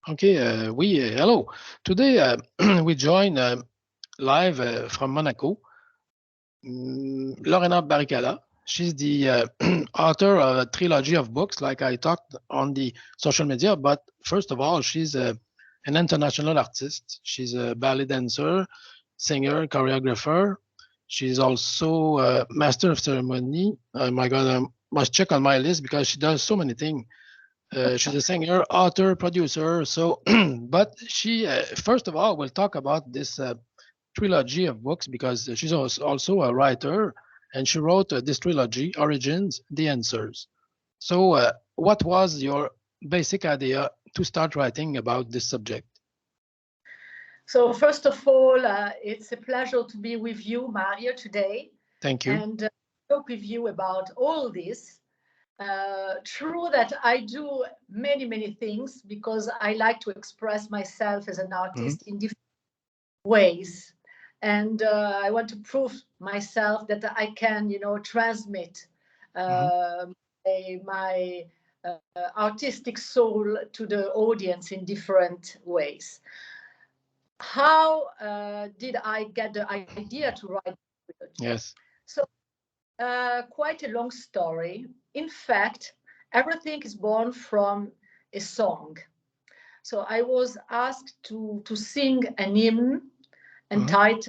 Okay, hello. Today we join live from Monaco, Lorena Baricalla. She's the author of a trilogy of books, like I talked on the social media. But first of all, she's an international artist. She's a ballet dancer, singer, choreographer. She's also a master of ceremony. Oh my God, I must check on my list because she does so many things. She's a singer, author, producer. So, but she, first of all, will talk about this trilogy of books because she's also a writer and she wrote this trilogy, Origins, The Answers. So, what was your basic idea to start writing about this subject? So first of all, it's a pleasure to be with you, Mario, today, Thank you. and talk with you about all this. True that I do many things because I like to express myself as an artist in different ways, and I want to prove myself that I can, transmit my artistic soul to the audience in different ways. How did I get the idea to write the trilogy? Yes. So, quite a long story. In fact, everything is born from a song. So I was asked to sing an hymn entitled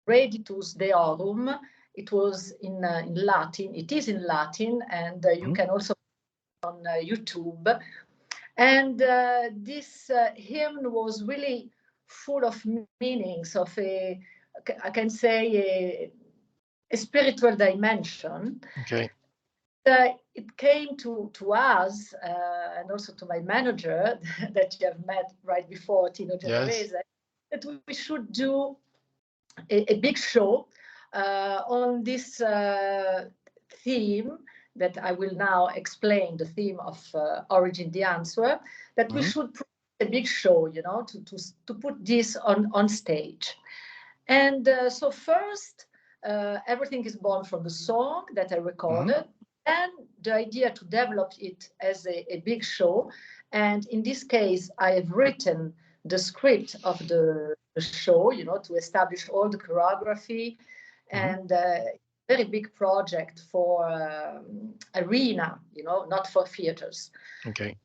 Reditus Deorum. It was in Latin. It is in Latin, and you can also on YouTube. And this hymn was really full of meanings of I can say, a spiritual dimension. Okay. It came to us and also to my manager that you have met right before, Tino Genovese, Yes. that we should do a big show on this theme that I will now explain, the theme of Origin the Answer, that we should put a big show, to put this on stage. And so first, everything is born from the song that I recorded, and the idea to develop it as a big show. And in this case, I have written the script of the show, to establish all the choreography, and very big project for arena, not for theaters. Okay.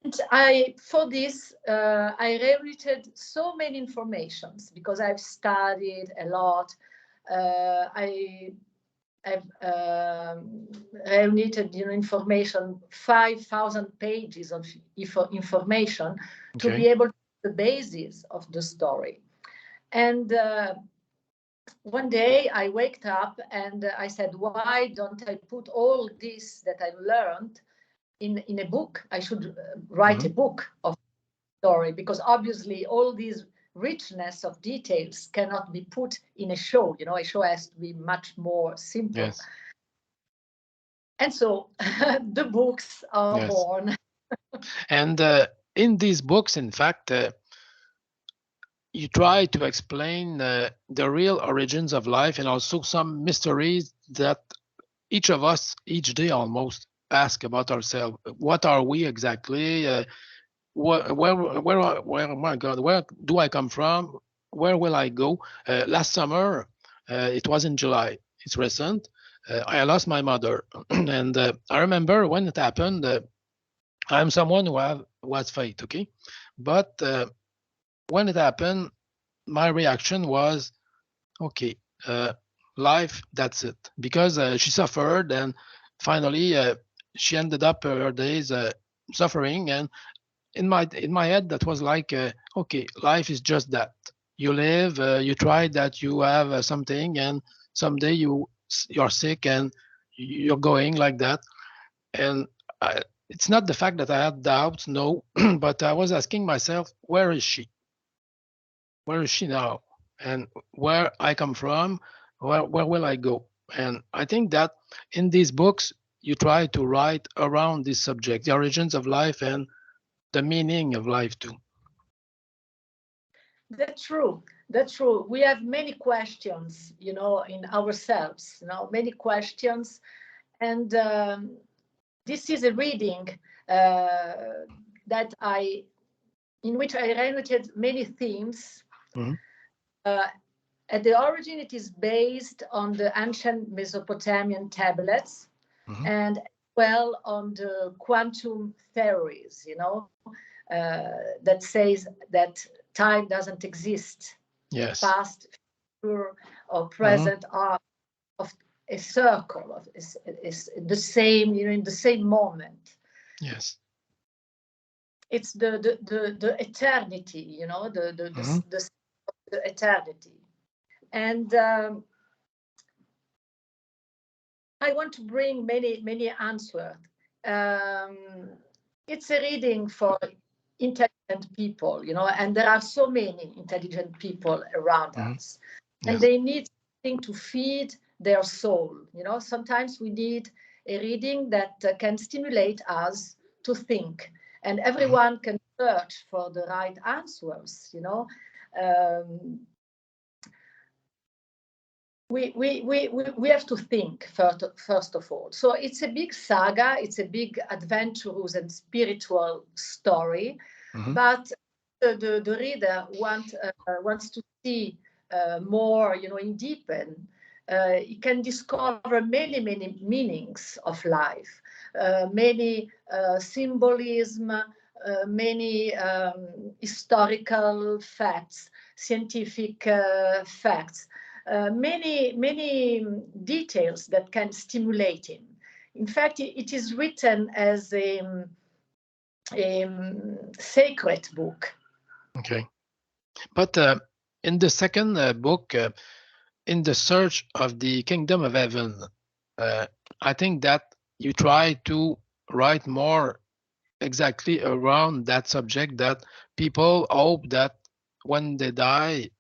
And for this, I rewritten so many informations because I've studied a lot. I've rewritten, information, 5,000 pages of information to be able to the basis of the story. And one day I waked up and I said, why don't I put all this that I learned in a book? I should write a book of story, because obviously all these richness of details cannot be put in a show. A show has to be much more simple. Yes. And so the books are born. And in these books, in fact, you try to explain the real origins of life and also some mysteries that each of us, each day almost, ask about ourselves. What are we exactly? Oh my God, where do I come from? Where will I go? Last summer, it was in July. It's recent. I lost my mother, and I remember when it happened. I'm someone who was faith, okay, but when it happened, my reaction was, okay, life, that's it, because she suffered, and finally she ended up her days suffering, and in my head that was like, okay, life is just that. You live, you try that, you have something, and someday you're sick and you're going like that. And it's not the fact that I had doubts, no, but I was asking myself, where is she? Where is she now? And where I come from, where will I go? And I think that in these books, you try to write around this subject, the origins of life and the meaning of life too. That's true. That's true. We have many questions, in ourselves, many questions. And this is a reading that I in which I related many themes. Mm-hmm. At the origin, it is based on the ancient Mesopotamian tablets, Mm-hmm. and well on the quantum theories, that says that time doesn't exist. Yes. Past, future, or Mm-hmm. present are of a circle of is the same, in the same moment. Yes. It's the eternity, Mm-hmm. the eternity. And I want to bring many answers. It's a reading for intelligent people, and there are so many intelligent people around Mm-hmm. us, and Yes. they need something to feed their soul. Sometimes we need a reading that can stimulate us to think, and Mm-hmm. everyone can search for the right answers. Um, we have to think first of all. So it's a big saga, it's a big adventurous and spiritual story, Mm-hmm. but the reader wants to see more, in deepen. He can discover many meanings of life, many symbolism, many historical facts, scientific facts, many details that can stimulate him. In fact, it is written as a sacred book. Okay. But in the second book, in the search of the kingdom of heaven, uh, I think that you try to write more exactly around that subject, that people hope that when they die,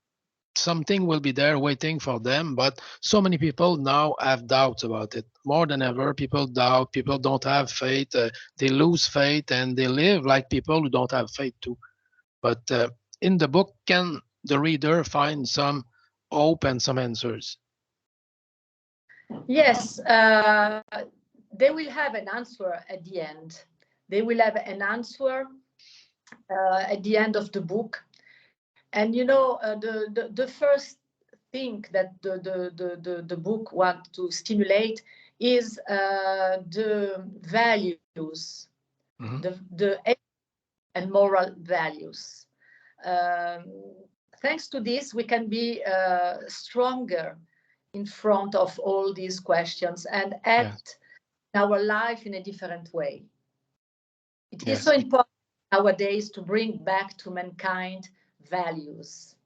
something will be there waiting for them. But so many people now have doubts about it. More than ever, people doubt, people don't have faith, they lose faith, and they live like people who don't have faith too. But in the book, can the reader find some hope and some answers? Yes, they will have an answer at the end. They will have an answer at the end of the book. And the first thing that the book wants to stimulate is the values, Mm-hmm. the and moral values. Um, Thanks to this, we can be stronger in front of all these questions and Yes. act our life in a different way. It is Yes. so important nowadays to bring back to mankind values.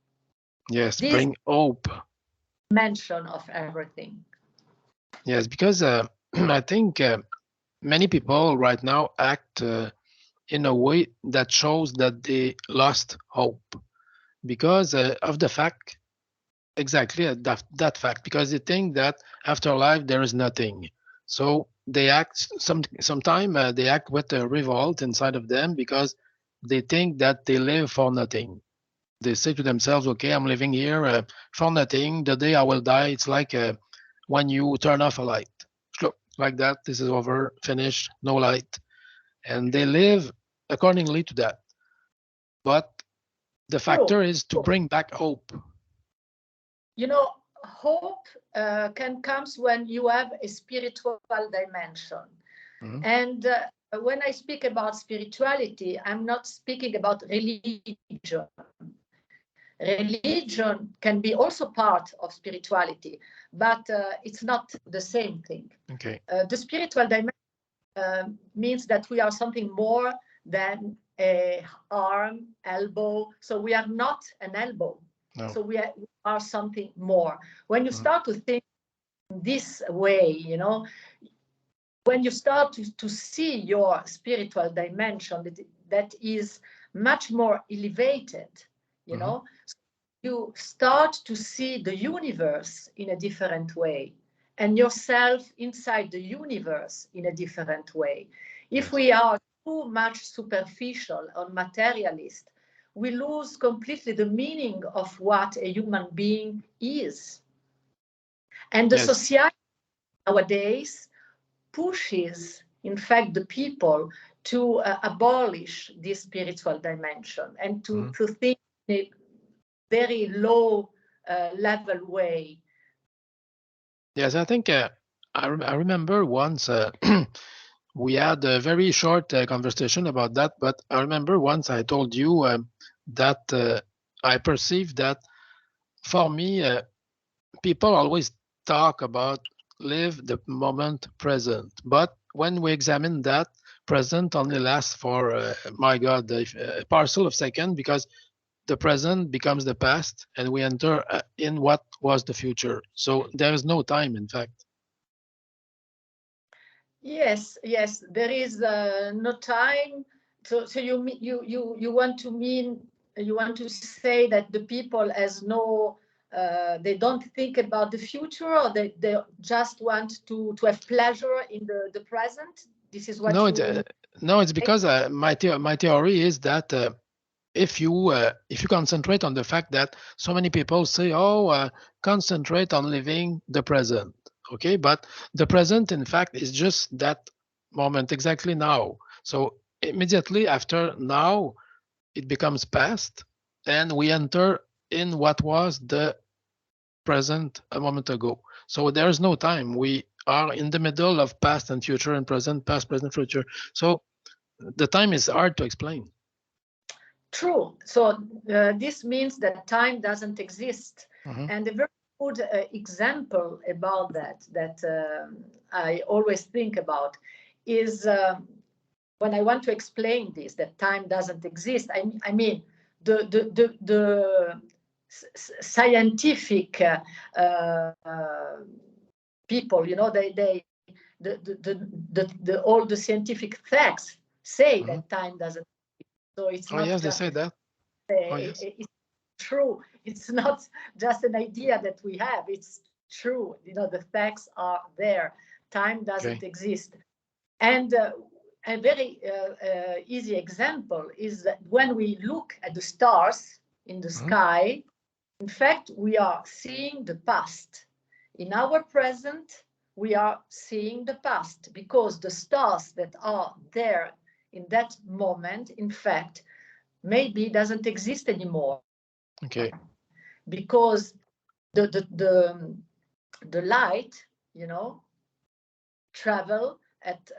Yes. This Bring hope. mention of everything. Yes, because I think many people right now act in a way that shows that they lost hope because of the fact, exactly that fact, because they think that after life there is nothing. So they act sometime they act with a revolt inside of them because they think that they live for nothing. They say to themselves, okay, I'm living here for nothing. The day I will die, it's like when you turn off a light. Look, like that, this is over, finished, no light. And they live accordingly to that. But the True. factor is to bring back hope. Hope can comes when you have a spiritual dimension. Mhm. And when I speak about spirituality, I'm not speaking about religion. Religion can be also part of spirituality, but it's not the same thing. Okay. The spiritual dimension means that we are something more than a arm, elbow. So we are not an elbow. No. So we are something more. When you Mhm. start to think this way, when you start to see your spiritual dimension that is much more elevated, Mhm. you start to see the universe in a different way and yourself inside the universe in a different way. If Yes. we are too much superficial or materialist, we lose completely the meaning of what a human being is. And the Yes. society nowadays pushes, in fact, the people to abolish this spiritual dimension and to think in a very low level way. Yes, I think I remember once we had a very short conversation about that, but I remember once I told you that I perceive that for me, people always talk about live the moment present, but when we examine that, present only lasts for my God, a parcel of second, because the present becomes the past and we enter in what was the future. So there is no time, in fact. Yes, yes, there is no time. So you want to mean, you want to say that the people has no, they don't think about the future, or they just want to have pleasure in the present. This is what No, you. no, it's because my theory is that if you concentrate on the fact that so many people say, oh, concentrate on living the present, okay, but the present, in fact, is just that moment exactly now. So immediately after now, it becomes past, and we enter in what was the present a moment ago. So there is no time. We are in the middle of past and future and present, past, present, future. So the time is hard to explain. True. So this means that time doesn't exist. And a very good example about that I always think about is when I want to explain this, that time doesn't exist. I mean, the scientific people, you know, all the scientific facts say that time doesn't. So it's not yes, they just say that. Yes. it's true. It's not just an idea that we have. It's true. You know, the facts are there. Time doesn't exist. And a very easy example is that when we look at the stars in the sky, in fact, we are seeing the past. In our present, we are seeing the past, because the stars that are there in that moment, in fact, maybe doesn't exist anymore. Okay. Because the light, you know, travel at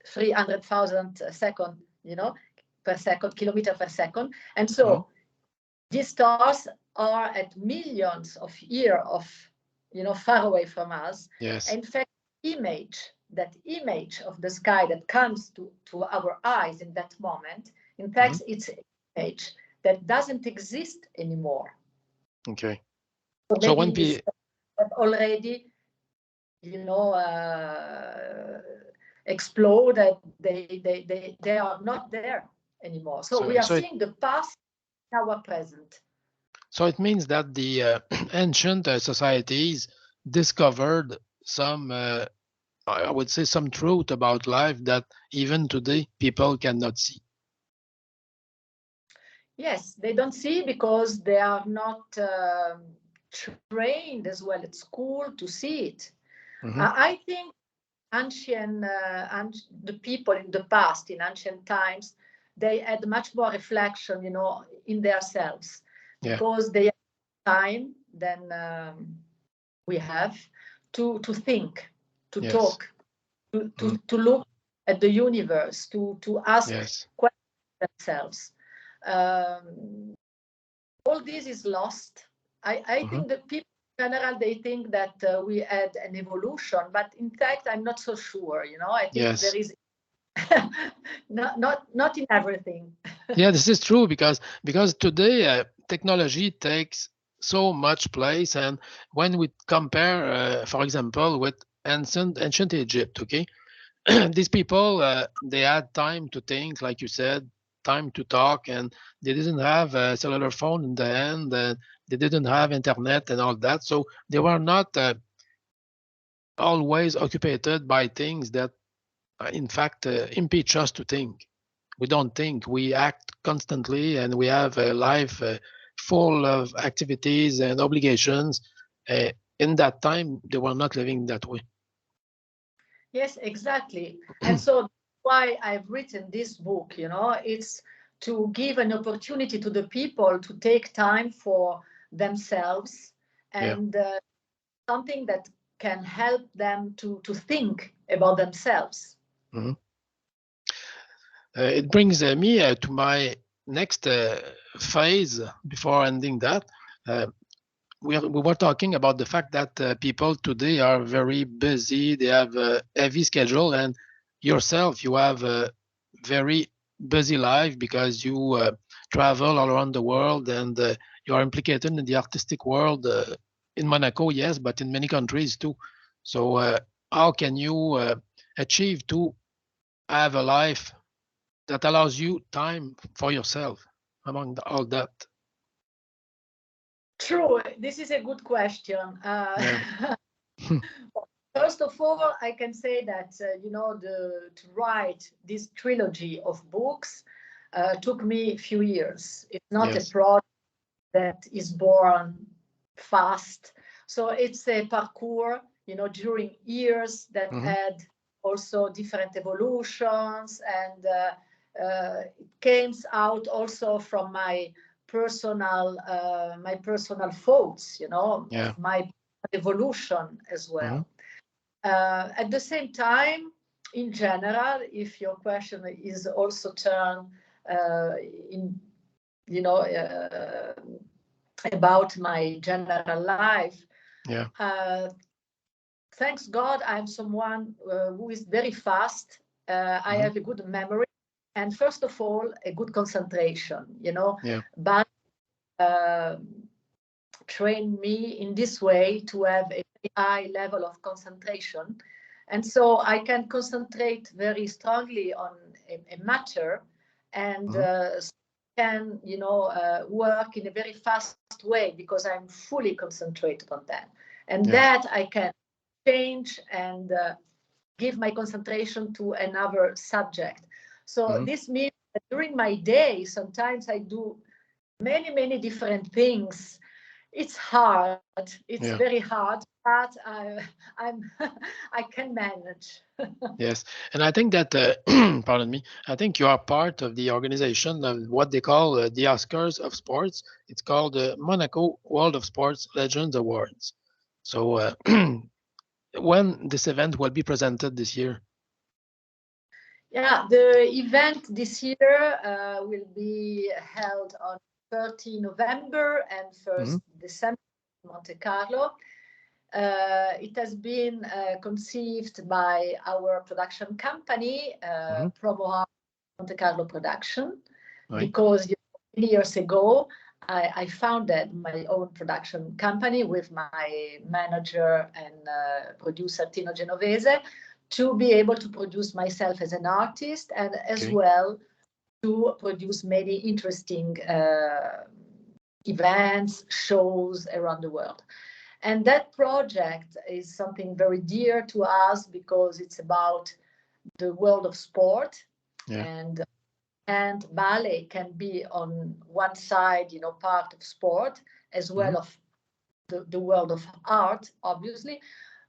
300,000 second, you know, per second, kilometer per second. And so these stars are at millions of years of, you know, far away from us. Yes. In fact, that image of the sky that comes to our eyes in that moment, in fact, it's an image that doesn't exist anymore. Okay. So maybe this already, you know, explode. They are not there anymore. So we are seeing the past in our present. So it means that the ancient societies discovered some, I would say, some truth about life that even today people cannot see. Yes, they don't see because they are not trained as well at school to see it. I think the people in the past, in ancient times, they had much more reflection, you know, in themselves, because they had time than we have to think, to talk, to look at the universe, to ask questions themselves. All this is lost. I think that people in general, they think that we had an evolution, but in fact, I'm not so sure. You know, I think there is not in everything. Yeah, this is true because today technology takes so much place, and when we compare, for example, with ancient Egypt, okay, these people they had time to think, like you said, time to talk, and they didn't have a cellular phone in the hand, and they didn't have internet and all that, so they were not always occupied by things that in fact impeach us to think. We don't think, we act constantly, and we have a life full of activities and obligations. In that time they were not living that way. Yes, exactly. And so why I've written this book. It's to give an opportunity to the people to take time for themselves, Yeah. and something that can help them to think about themselves. Mhm. It brings me to my next phase before ending that. Uh, we were talking about the fact that people today are very busy. They have a heavy schedule, and yourself, you have a very busy life because you travel all around the world, and you are implicated in the artistic world in Monaco, yes, but in many countries too. So, how can you achieve to have a life that allows you time for yourself among all that? True, this is a good question. Yeah. First of all, I can say that to write this trilogy of books took me a few years. It's not a Yes. project that is born fast. So it's a parcours, during years that Hmm. had also different evolutions, and it came out also from my personal thoughts, Yeah. of my evolution as Hmm. well. At the same time, in general, if your question is also turned in, you know, about my general life, Yeah. uh, thanks God, I'm someone who is very fast. I Hmm. have a good memory, and first of all, a good concentration. Yeah. But uh, trained me in this way to have a very high level of concentration. And so I can concentrate very strongly on a matter, and Hmm. can, work in a very fast way because I'm fully concentrated on that. And Yes. that I can change and give my concentration to another subject. So Hmm. this means that during my day, sometimes I do many, many different things. It's hard. It's Yeah. very hard, but I'm I can manage. Yes. And I think that, pardon me, I think you are part of the organization of what they call the Oscars of sports. It's called the Monaco World of Sports Legends Awards. So, when this event will be presented this year? Yeah, the event this year will be held on 30 November and Hmm. 1st December in Monte Carlo. It has been conceived by our production company, Hmm. Promo Monte Carlo Production, Right. because many years ago I founded my own production company with my manager and producer Tino Genovese to be able to produce myself as an artist and as Okay. well to produce many interesting events, shows around the world. And that project is something very dear to us because it's about the world of sport, Yeah. and ballet can be on one side, part of sport as Hmm. well of the world of art, obviously.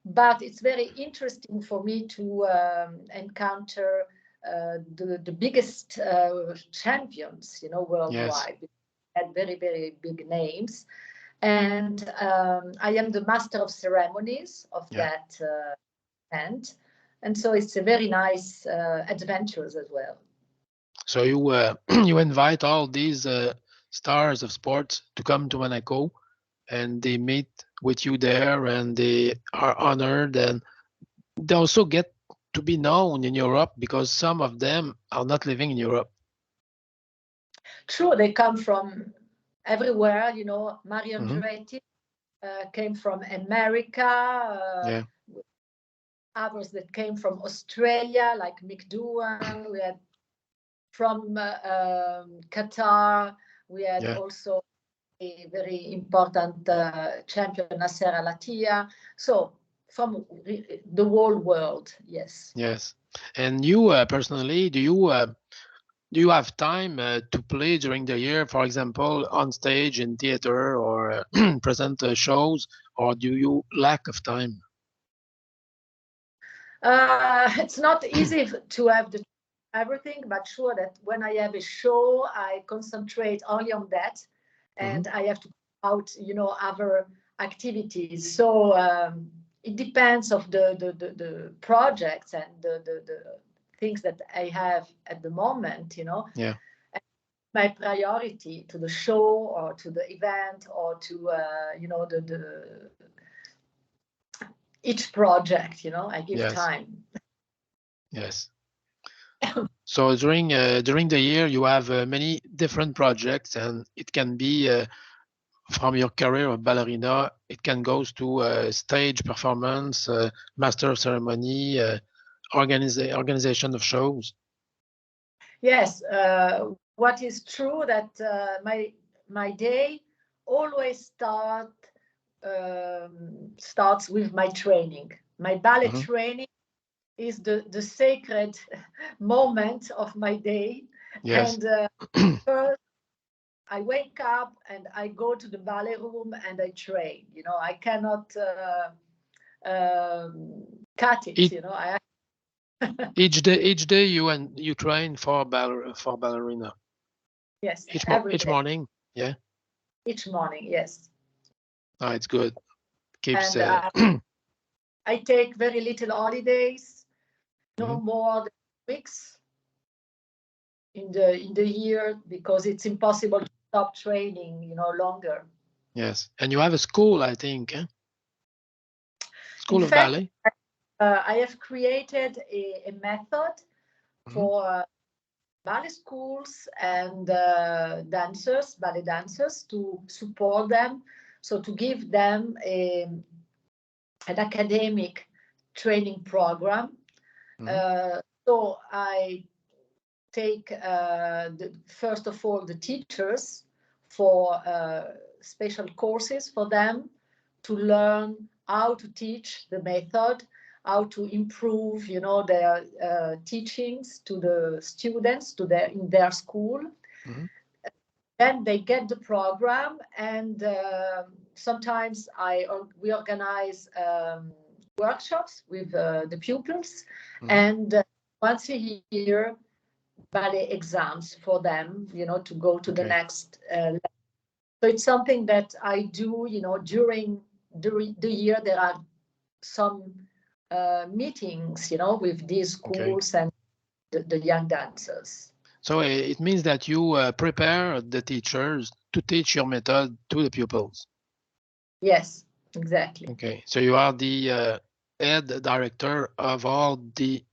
But it's very interesting for me to encounter the biggest champions, Yes. worldwide, at very, very big names. And I am the master of ceremonies of Yeah. that event. And so it's a very nice adventures as well. So you you invite all these stars of sports to come to Monaco, and they meet with you there, and they are honored, and they also get to be known in Europe because some of them are not living in Europe. True, they come from everywhere. Mario Hmm. Andretti came from America, Yeah. others that came from Australia, like Mick Doohan. We had from Qatar. We had Yeah. also a very important champion, Nasser Al-Attiyah. So from the whole world, yes. Yes. And you personally, do you have time to play during the year, for example, on stage in theater or present shows, or do you lack of time? It's not easy to have the everything, but sure that when I have a show, I concentrate only on that, and I have to out, other activities. So it depends of the projects and the things that I have at the moment, Yeah. My priority to the show or to the event or to the each project, I give time. Yes. So during the year, you have many different projects, and it can be from your career of ballerina, it can go to stage performance, master of ceremony, organization of shows. Yes, what is true that my day always starts with my training. My ballet training is the sacred moment of my day. Yes. And first, I wake up and I go to the ballet room and I train. I cannot cut it. Each day you train for ballerina. Yes, Each morning. Yeah. Each morning, yes. Oh, it's good. Keeps. And I take very little holidays, no more than weeks in the year, because it's impossible to stop training, longer. Yes, and you have a school, I think, eh? School In of fact, ballet. I have created a method for ballet schools and ballet dancers, to support them, so to give them an academic training program. So I take first of all the teachers for special courses for them to learn how to teach the method, how to improve, their teachings to the students in their school. Then they get the program, and sometimes we organize workshops with the pupils, and once a year ballet exams for them, to go to the next level. So it's something that I do, during the year. There are some meetings, with these schools and the young dancers. So it means that you prepare the teachers to teach your method to the pupils. Yes, exactly. Okay, so you are the head director of all the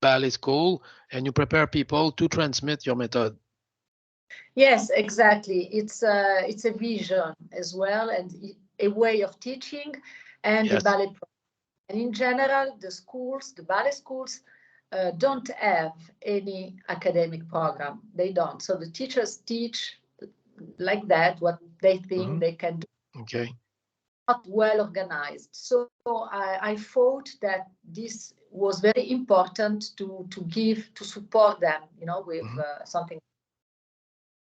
ballet school, and you prepare people to transmit your method. Yes, exactly. It's a vision as well, and a way of teaching, and the ballet program. And in general, the ballet schools don't have any academic program. They don't. So the teachers teach like that, what they think they can do. Okay. Not well organized. So I thought that this was very important to support them, with something.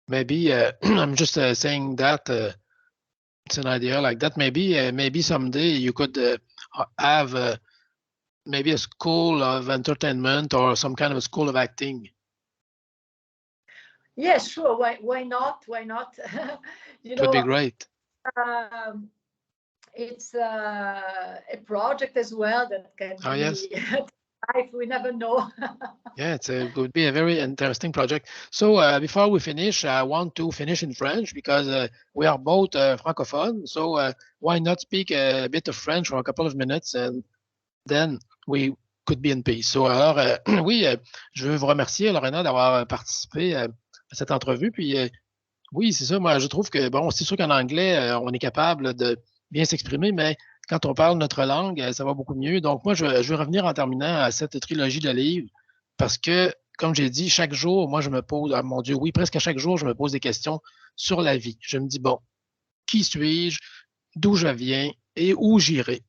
Maybe I'm just saying that it's an idea like that. Maybe someday you could have maybe a school of entertainment or some kind of a school of acting. Yes, sure. Why not? Why not? It would be great. It's a project as well that can be. Yes. Life, we never know. Yeah, it would be a very interesting project. So before we finish, I want to finish in French because we are both francophones. So why not speak a bit of French for a couple of minutes, and then we could be in peace. So alors, oui, je veux vous remercier, Lorena, d'avoir participé à cette entrevue. Puis oui, c'est ça. Moi, je trouve que, bon, c'est sûr qu'en anglais, on est capable de bien s'exprimer, mais quand on parle notre langue, ça va beaucoup mieux. Donc, moi, je vais revenir en terminant à cette trilogie de livres parce que, comme j'ai dit, chaque jour, moi, je me pose, ah, mon Dieu, oui, presque à chaque jour, je me pose des questions sur la vie. Je me dis, bon, qui suis-je, d'où je viens et où j'irai?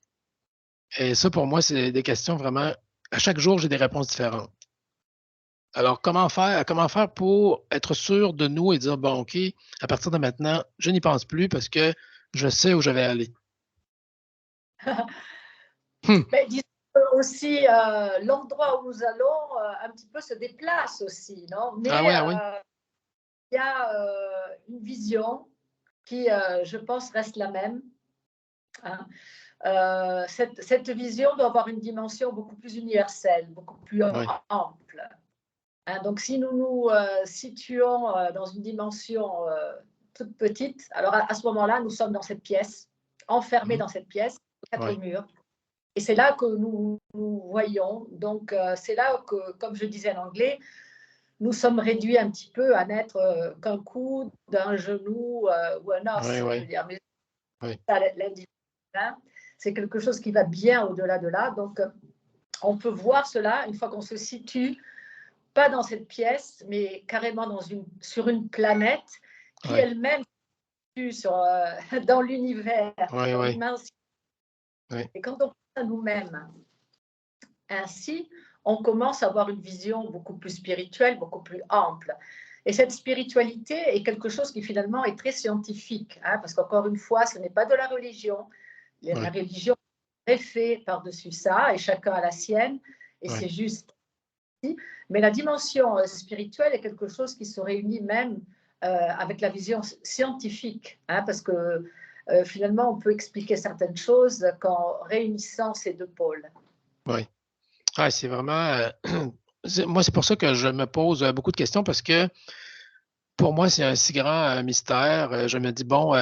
Et ça, pour moi, c'est des questions vraiment, à chaque jour, j'ai des réponses différentes. Alors, comment faire pour être sûr de nous et dire, bon, OK, à partir de maintenant, je n'y pense plus parce que je sais où je vais aller. aussi, l'endroit où nous allons un petit peu se déplace aussi, non? Mais il y a une vision qui, je pense, reste la même. Hein. Cette vision doit avoir une dimension beaucoup plus universelle, beaucoup plus ample. Hein, donc, si nous nous situons dans une dimension toute petite, alors à ce moment-là, nous sommes dans cette pièce, enfermés dans cette pièce, quatre murs. Et c'est là que nous voyons. Donc, c'est là que, comme je disais en anglais, nous sommes réduits un petit peu à n'être qu'un coude, un genou ou un os. Je veux dire. Mais l'individu, c'est quelque chose qui va bien au-delà de là. Donc, on peut voir cela une fois qu'on se situe, pas dans cette pièce, mais carrément sur une planète qui elle-même se situe dans l'univers, dans l'immensité. Et quand on pense à nous-mêmes ainsi, on commence à avoir une vision beaucoup plus spirituelle, beaucoup plus ample. Et cette spiritualité est quelque chose qui finalement est très scientifique, hein, parce qu'encore une fois, ce n'est pas de la religion. La religion est faite par-dessus ça, et chacun a la sienne, et c'est juste. Mais la dimension spirituelle est quelque chose qui se réunit même avec la vision scientifique, hein, parce que finalement, on peut expliquer certaines choses qu'en réunissant ces deux pôles. Oui. Ah, c'est vraiment... moi, c'est pour ça que je me pose beaucoup de questions, parce que pour moi, c'est un si grand mystère. Je me dis, bon,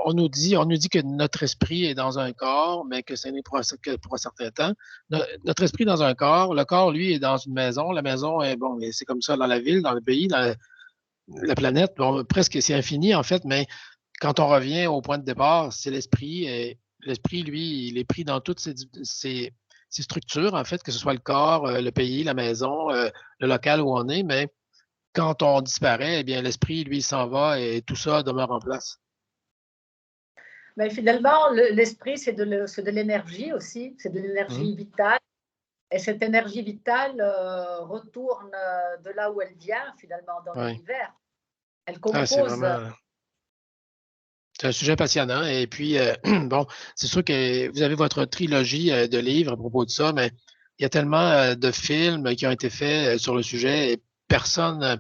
on nous dit que notre esprit est dans un corps, mais que ce n'est pour un certain temps. Notre esprit est dans un corps, le corps, lui, est dans une maison. La maison est, bon, c'est comme ça dans la ville, dans le pays, dans la planète. Bon, presque, c'est infini, en fait, mais quand on revient au point de départ, c'est l'esprit. Et l'esprit, lui, il est pris dans toutes ces structures, en fait, que ce soit le corps, le pays, la maison, le local où on est, mais quand on disparaît, eh bien, l'esprit, lui, s'en va et tout ça demeure en place. Mais finalement, l'esprit, c'est de l'énergie aussi, c'est de l'énergie vitale. Et cette énergie vitale retourne de là où elle vient, finalement, dans l'univers. Elle compose. C'est un sujet passionnant. Et puis, bon, c'est sûr que vous avez votre trilogie de livres à propos de ça, mais il y a tellement de films qui ont été faits sur le sujet et personne,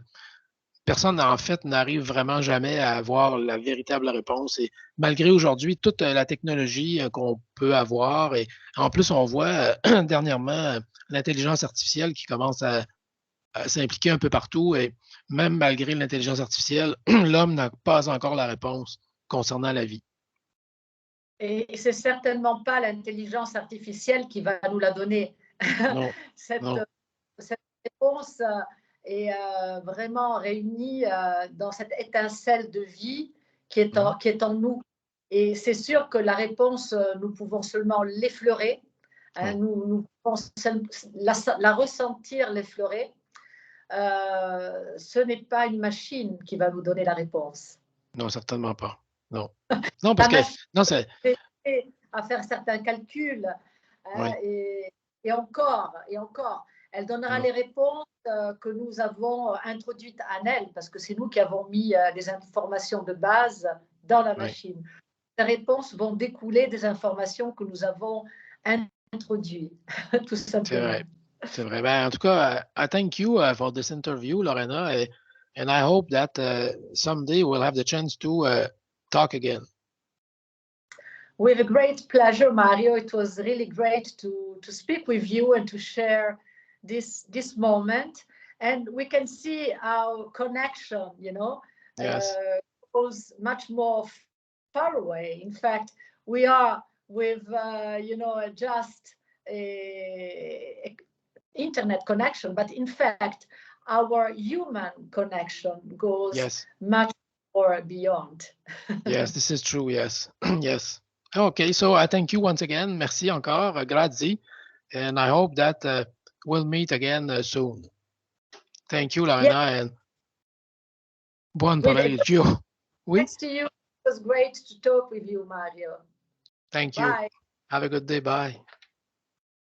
en fait, n'arrive vraiment jamais à avoir la véritable réponse. Et malgré aujourd'hui toute la technologie qu'on peut avoir, et en plus, on voit dernièrement l'intelligence artificielle qui commence à s'impliquer un peu partout. Et même malgré l'intelligence artificielle, l'homme n'a pas encore la réponse concernant la vie. Et c'est certainement pas l'intelligence artificielle qui va nous la donner. Non, cette réponse est vraiment réunie dans cette étincelle de vie qui est en nous. Et c'est sûr que la réponse, nous pouvons seulement l'effleurer. Hein, nous pouvons la ressentir, l'effleurer. Ce n'est pas une machine qui va nous donner la réponse. Non, certainement pas. Non, non, parce que non, c'est à faire certains calculs, hein, et encore, elle donnera les réponses que nous avons introduites en elle, parce que c'est nous qui avons mis des informations de base dans la machine. Les réponses vont découler des informations que nous avons introduites, tout simplement. C'est vrai. Ben, en tout cas, I thank you for this interview, Lorena, and I hope that someday we'll have the chance to talk again. With a great pleasure, Mario. It was really great to speak with you and to share this moment. And we can see our connection, goes much more far away. In fact, we are with, just a internet connection, but in fact, our human connection goes much more beyond. Yes, this is true. Yes, yes. Okay, so I thank you once again. Merci encore, grazie, and I hope that we'll meet again soon. Thank you, Lorena, and buon pomeriggio. Thanks to you. It was great to talk with you, Mario. Thank you. Have a good day. Bye.